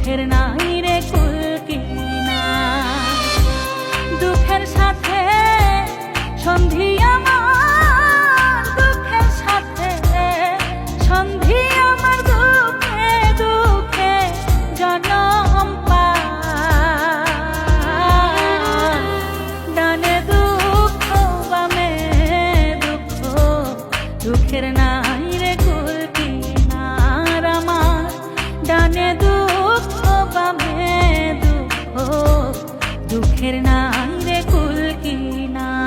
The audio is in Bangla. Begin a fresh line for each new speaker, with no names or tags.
দুঃখের নাই রে কুল কিনারা। দুঃখের সাথে সন্ধি আমার, দুঃখের সাথে সন্ধি আমার, দুঃখে দুঃখে জনম পায়। ডানে দুঃখ বামে দুঃখ, দুঃখের নাই রে কুল কিনারা আমার। ডানে দুঃখ বামে দুঃখ, দুঃখের নাই রে কুল কিনারা।